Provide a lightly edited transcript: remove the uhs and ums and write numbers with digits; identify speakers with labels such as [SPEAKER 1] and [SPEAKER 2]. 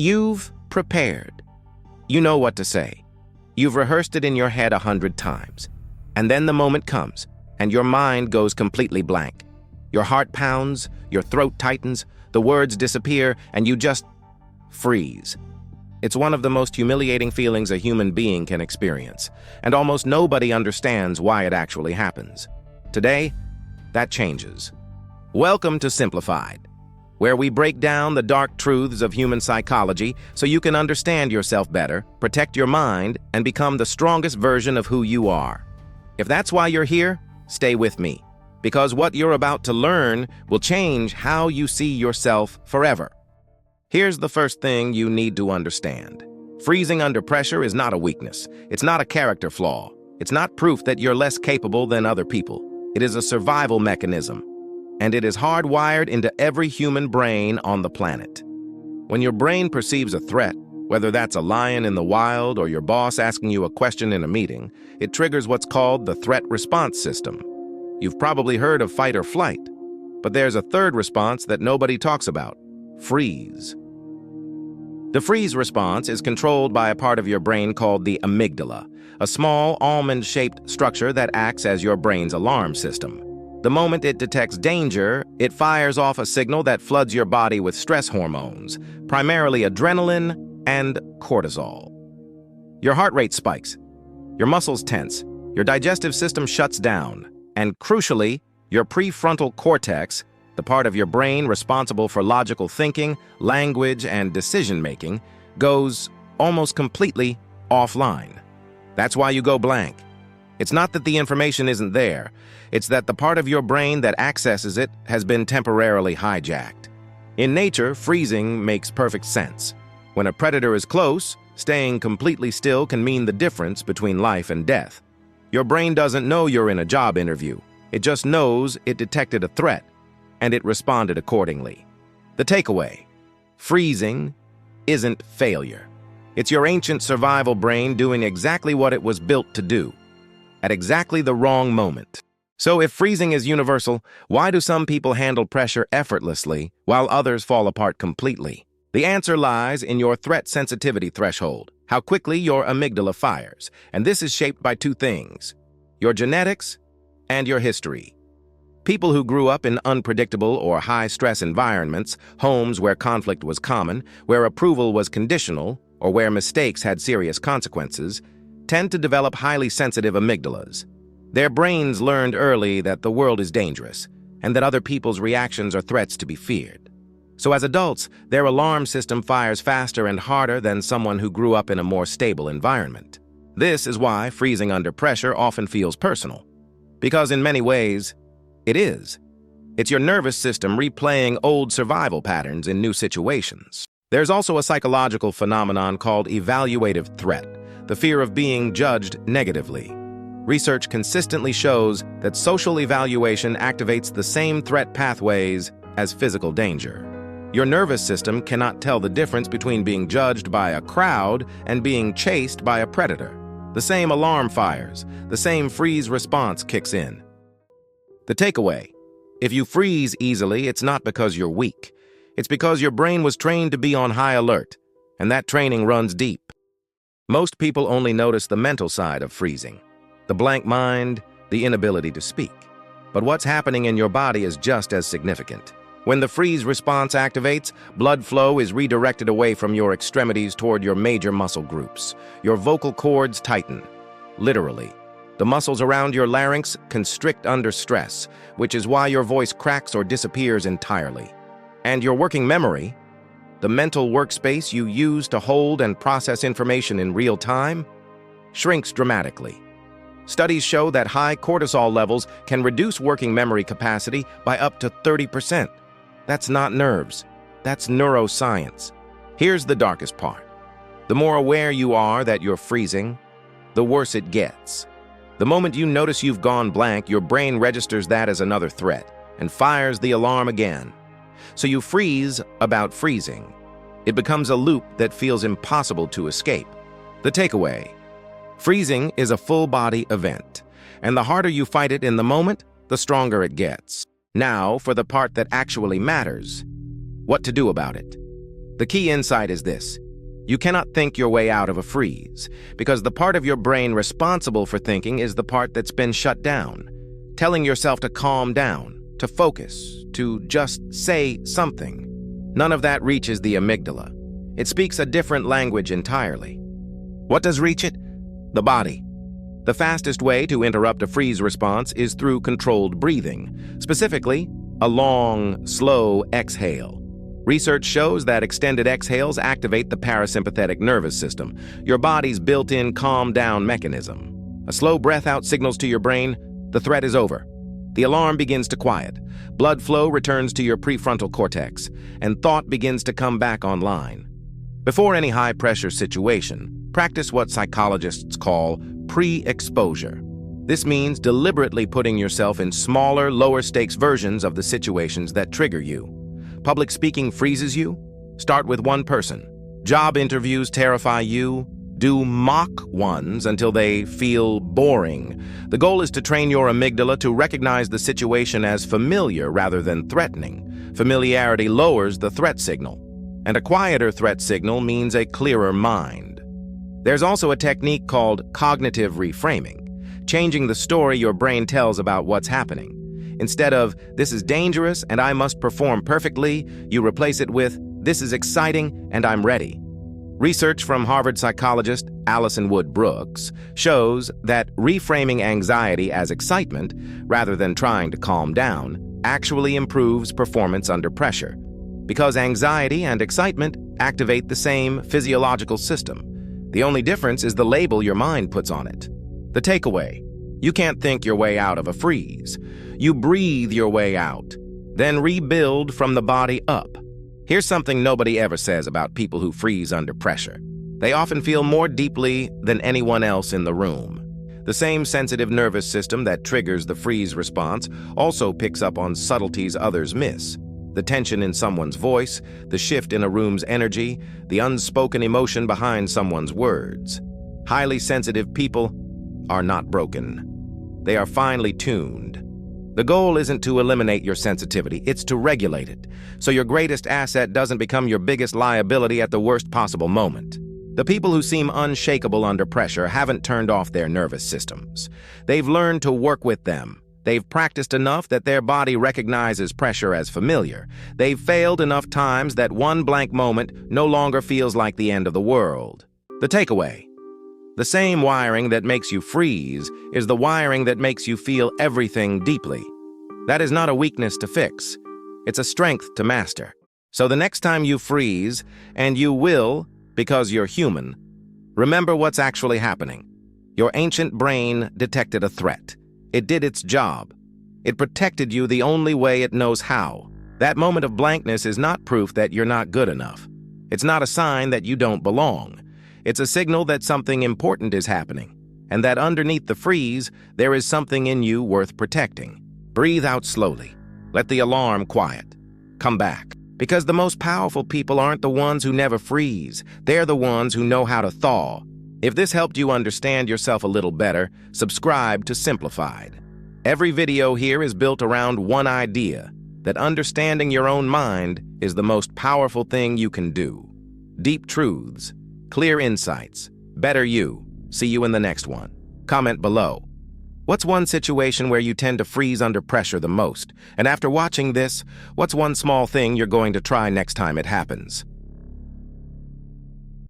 [SPEAKER 1] You've prepared. You know what to say. You've rehearsed it in your head 100 times. And then the moment comes, and your mind goes completely blank. Your heart pounds, your throat tightens, the words disappear, and you just freeze. It's one of the most humiliating feelings a human being can experience, and almost nobody understands why it actually happens. Today, that changes. Welcome to Simplified, where we break down the dark truths of human psychology so you can understand yourself better, protect your mind, and become the strongest version of who you are. If that's why you're here, stay with me, because what you're about to learn will change how you see yourself forever. Here's the first thing you need to understand. Freezing under pressure is not a weakness. It's not a character flaw. It's not proof that you're less capable than other people. It is a survival mechanism, and it is hardwired into every human brain on the planet. When your brain perceives a threat, whether that's a lion in the wild or your boss asking you a question in a meeting, it triggers what's called the threat response system. You've probably heard of fight or flight, but there's a third response that nobody talks about: freeze. The freeze response is controlled by a part of your brain called the amygdala, a small almond-shaped structure that acts as your brain's alarm system. The moment it detects danger, it fires off a signal that floods your body with stress hormones, primarily adrenaline and cortisol. Your heart rate spikes, your muscles tense, your digestive system shuts down, and crucially, your prefrontal cortex, the part of your brain responsible for logical thinking, language, and decision-making, goes almost completely offline. That's why you go blank. It's not that the information isn't there. It's that the part of your brain that accesses it has been temporarily hijacked. In nature, freezing makes perfect sense. When a predator is close, staying completely still can mean the difference between life and death. Your brain doesn't know you're in a job interview. It just knows it detected a threat, and it responded accordingly. The takeaway: freezing isn't failure. It's your ancient survival brain doing exactly what it was built to do, at exactly the wrong moment. So if freezing is universal, why do some people handle pressure effortlessly while others fall apart completely? The answer lies in your threat sensitivity threshold, how quickly your amygdala fires, and this is shaped by two things: your genetics and your history. People who grew up in unpredictable or high-stress environments, homes where conflict was common, where approval was conditional, or where mistakes had serious consequences, tend to develop highly sensitive amygdalas. Their brains learned early that the world is dangerous, and that other people's reactions are threats to be feared. So as adults, their alarm system fires faster and harder than someone who grew up in a more stable environment. This is why freezing under pressure often feels personal. Because in many ways, it is. It's your nervous system replaying old survival patterns in new situations. There's also a psychological phenomenon called evaluative threat, the fear of being judged negatively. Research consistently shows that social evaluation activates the same threat pathways as physical danger. Your nervous system cannot tell the difference between being judged by a crowd and being chased by a predator. The same alarm fires, the same freeze response kicks in. The takeaway: if you freeze easily, it's not because you're weak. It's because your brain was trained to be on high alert, and that training runs deep. Most people only notice the mental side of freezing, the blank mind, the inability to speak. But what's happening in your body is just as significant. When the freeze response activates, blood flow is redirected away from your extremities toward your major muscle groups. Your vocal cords tighten, literally. The muscles around your larynx constrict under stress, which is why your voice cracks or disappears entirely. And your working memory, the mental workspace you use to hold and process information in real time, shrinks dramatically. Studies show that high cortisol levels can reduce working memory capacity by up to 30%. That's not nerves. That's neuroscience. Here's the darkest part. The more aware you are that you're freezing, the worse it gets. The moment you notice you've gone blank, your brain registers that as another threat and fires the alarm again. So you freeze about freezing. It becomes a loop that feels impossible to escape. The takeaway: freezing is a full-body event, and the harder you fight it in the moment, the stronger it gets. Now, for the part that actually matters: what to do about it. The key insight is this. You cannot think your way out of a freeze, because the part of your brain responsible for thinking is the part that's been shut down. Telling yourself to calm down, to focus, to just say something. None of that reaches the amygdala. It speaks a different language entirely. What does reach it? The body. The fastest way to interrupt a freeze response is through controlled breathing, specifically, a long, slow exhale. Research shows that extended exhales activate the parasympathetic nervous system, your body's built-in calm-down mechanism. A slow breath out signals to your brain, the threat is over. The alarm begins to quiet, blood flow returns to your prefrontal cortex, and thought begins to come back online. Before any high-pressure situation, practice what psychologists call pre-exposure. This means deliberately putting yourself in smaller, lower-stakes versions of the situations that trigger you. Public speaking freezes you? Start with one person. Job interviews terrify you? Do mock ones until they feel boring. The goal is to train your amygdala to recognize the situation as familiar rather than threatening. Familiarity lowers the threat signal, and a quieter threat signal means a clearer mind. There's also a technique called cognitive reframing, changing the story your brain tells about what's happening. Instead of, "This is dangerous and I must perform perfectly," you replace it with, "This is exciting and I'm ready." Research from Harvard psychologist Alison Wood Brooks shows that reframing anxiety as excitement, rather than trying to calm down, actually improves performance under pressure. Because anxiety and excitement activate the same physiological system. The only difference is the label your mind puts on it. The takeaway: you can't think your way out of a freeze. You breathe your way out, then rebuild from the body up. Here's something nobody ever says about people who freeze under pressure. They often feel more deeply than anyone else in the room. The same sensitive nervous system that triggers the freeze response also picks up on subtleties others miss. The tension in someone's voice, the shift in a room's energy, the unspoken emotion behind someone's words. Highly sensitive people are not broken. They are finely tuned. The goal isn't to eliminate your sensitivity, it's to regulate it, so your greatest asset doesn't become your biggest liability at the worst possible moment. The people who seem unshakable under pressure haven't turned off their nervous systems. They've learned to work with them. They've practiced enough that their body recognizes pressure as familiar. They've failed enough times that one blank moment no longer feels like the end of the world. The takeaway: the same wiring that makes you freeze is the wiring that makes you feel everything deeply. That is not a weakness to fix. It's a strength to master. So the next time you freeze, and you will, because you're human, remember what's actually happening. Your ancient brain detected a threat. It did its job. It protected you the only way it knows how. That moment of blankness is not proof that you're not good enough. It's not a sign that you don't belong. It's a signal that something important is happening, and that underneath the freeze, there is something in you worth protecting. Breathe out slowly. Let the alarm quiet. Come back. Because the most powerful people aren't the ones who never freeze. They're the ones who know how to thaw. If this helped you understand yourself a little better, subscribe to Simplified. Every video here is built around one idea, that understanding your own mind is the most powerful thing you can do. Deep truths, clear insights, better you. See you in the next one. Comment below. What's one situation where you tend to freeze under pressure the most? And after watching this, what's one small thing you're going to try next time it happens?